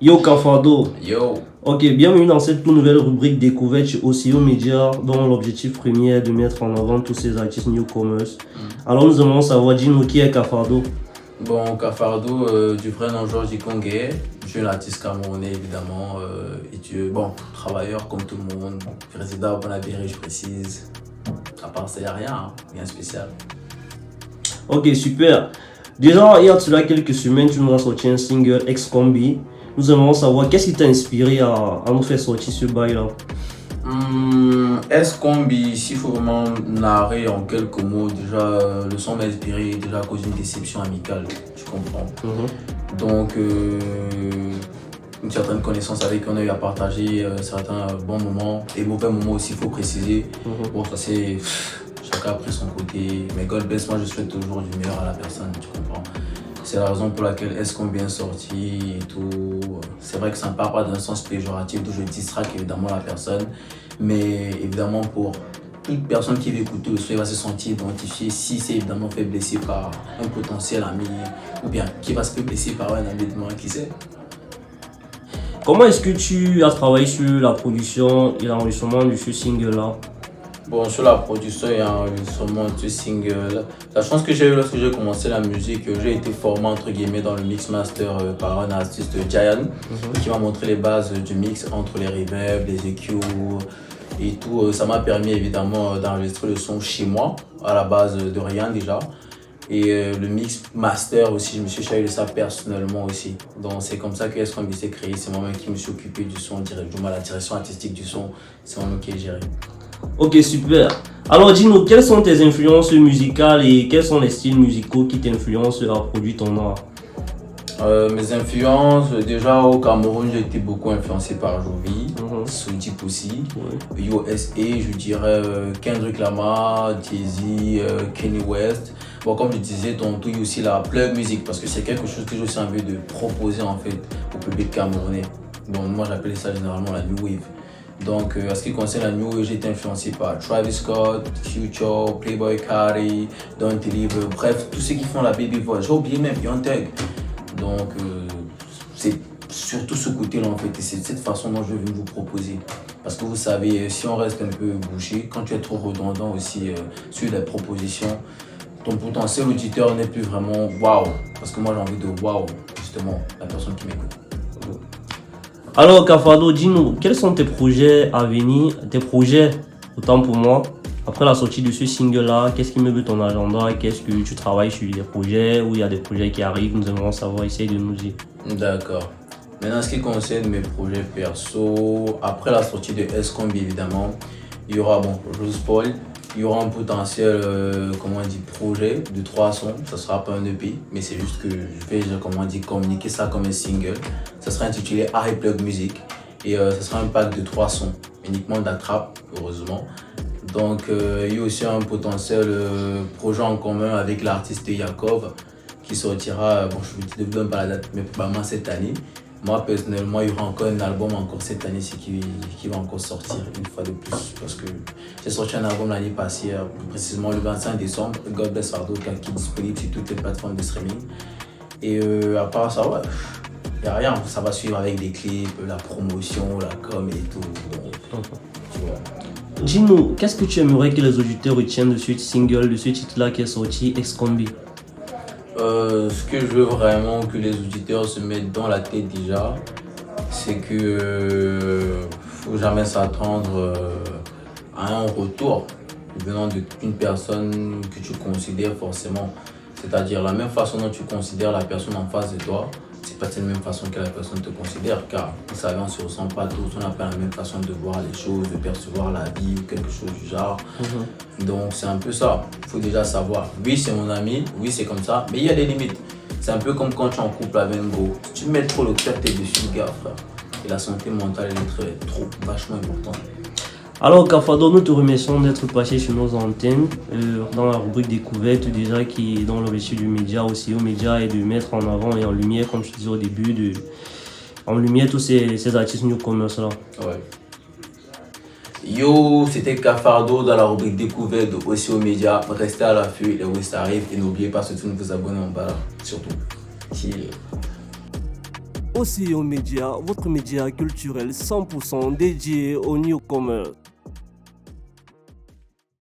Yo Cafado, Yo, ok, bienvenue dans cette toute nouvelle rubrique découverte chez OCO Media dont l'objectif premier est de mettre en avant tous ces artistes newcomers. Alors nous allons savoir, dis-nous qui est Cafado. bon, Cafardo, du vrai nom Georges Ikongé, jeune artiste camerounais évidemment, travailleur comme tout le monde, résident à Bonabéry, je précise. À part ça, il n'y a rien, rien de spécial. Ok, super. Déjà, il y a de cela quelques semaines, tu nous as sorti un single ex-combi. Nous aimerions savoir qu'est-ce qui t'a inspiré à nous faire sortir ce bail-là. Est-ce s'il faut vraiment narrer en quelques mots, déjà, le son m'a inspiré déjà à cause d'une déception amicale, tu comprends. Donc, une certaine connaissance avec qui on a eu à partager certains bons moments et mauvais moments aussi, il faut préciser. Bon, ça c'est. Chacun a pris son côté. Mais God bless, moi je souhaite toujours du meilleur à la personne, tu comprends. C'est la raison pour laquelle est-ce qu'on bien sorti et tout. C'est vrai que ça ne part pas d'un sens péjoratif, d'où je distraque évidemment la personne. Mais évidemment, pour toute personne qui va écouter le son, il va se sentir identifié si c'est évidemment fait blesser par un potentiel ami ou bien qui va se faire blesser par un ami de moi, qui sait. Comment est-ce que tu as travaillé sur la production et l'enregistrement de ce single-là? Bon, sur la production et l'enregistrement de ce single, la chance que j'ai eue lorsque j'ai commencé la musique, j'ai été formé entre guillemets dans le mix master par un artiste Giant qui m'a montré les bases du mix entre les reverbs, les EQ et tout. Ça m'a permis évidemment d'enregistrer le son chez moi, à la base de rien déjà. Et le mix master aussi, je me suis chargé de ça personnellement aussi. Donc c'est comme ça que S-Combi s'est créé. C'est moi-même qui me suis occupé du son, directement la direction artistique du son, c'est moi-même qui ai géré. Ok, super. Alors dis-nous, quelles sont tes influences musicales et quels sont les styles musicaux qui t'influencent à produire ton art? Mes influences, déjà au Cameroun, j'ai été beaucoup influencé par Jovi, Soul'Deep aussi, USA, je dirais Kendrick Lamar, Jay-Z, Kanye West. Bon, comme je disais, tantôt, il y a aussi la plug music parce que c'est quelque chose que j'ai aussi envie de proposer en fait au public camerounais. Bon, moi j'appelle ça généralement la New Wave. Donc, en ce qui concerne la New Wave, j'ai été influencé par Travis Scott, Future, Playboi Carti, Don't Deliver, bref, tous ceux qui font la baby voice. J'ai oublié même Young Thug. Donc, c'est surtout ce côté-là en fait, et c'est de cette façon dont je vais vous proposer. Parce que vous savez, si on reste un peu bouché, quand tu es trop redondant aussi sur les propositions, ton potentiel auditeur n'est plus vraiment waouh. Parce que moi j'ai envie de waouh, justement, la personne qui m'écoute. Alors Cafado, dis-nous, quels sont tes projets à venir, tes projets, autant pour moi, après la sortie de ce single-là, qu'est-ce qui me veut ton agenda, qu'est-ce que tu travailles sur des projets, où il y a des projets qui arrivent, nous aimerions savoir, essaye de nous dire. D'accord. Maintenant, en ce qui concerne mes projets perso, après la sortie de S-Combi évidemment, il y aura, bon, je vous spoil, il y aura un potentiel, projet de 3 sons. Ça sera pas un EP, mais c'est juste que je vais, communiquer ça comme un single. Ça sera intitulé High Plug Music et ça sera un pack de 3 sons, uniquement de la trap, heureusement. Donc, il y a aussi un potentiel projet en commun avec l'artiste Yakov qui sortira, bon, je ne vous donne pas la date, mais probablement cette année. Moi, personnellement, il y aura encore un album encore cette année qui va encore sortir une fois de plus. Parce que j'ai sorti un album l'année passée, plus précisément le 25 décembre, God Bless Fardo, qui est disponible sur toutes les plateformes de streaming. Et à part ça, ouais, il n'y a rien. Ça va suivre avec des clips, la promotion, la com et tout. Donc, tu vois. Dis-nous, qu'est-ce que tu aimerais que les auditeurs retiennent de ce single, de ce titre-là qui est sorti, ex-combi? Ce que je veux vraiment que les auditeurs se mettent dans la tête déjà, c'est que faut jamais s'attendre à un retour venant d'une personne que tu considères forcément. C'est-à-dire la même façon dont tu considères la personne en face de toi, c'est pas de la même façon que la personne te considère, car vous savez, on ne se ressent pas tous, on n'a pas la même façon de voir les choses, de percevoir la vie ou quelque chose du genre. Donc c'est un peu ça, il faut déjà savoir. Oui, c'est mon ami, oui, c'est comme ça, mais il y a des limites. C'est un peu comme quand tu es en couple avec un gros. Si tu mets trop le cœur, t'es dessus, le gars, frère. Et la santé mentale, elle est trop, vachement importante. Alors Cafado, nous te remercions d'être passé sur nos antennes dans la rubrique découverte déjà qui est dans l'objectif du média aussi au média et de mettre en avant et en lumière, comme je disais au début, en lumière tous ces artistes newcomers là. Ouais. Yo, c'était Cafardo dans la rubrique découverte de OCO Media. Restez à l'affût, les West arrivent et n'oubliez pas surtout de vous abonner en bas là, surtout. Chill. OCO Média, votre média culturel 100% dédié aux newcomers.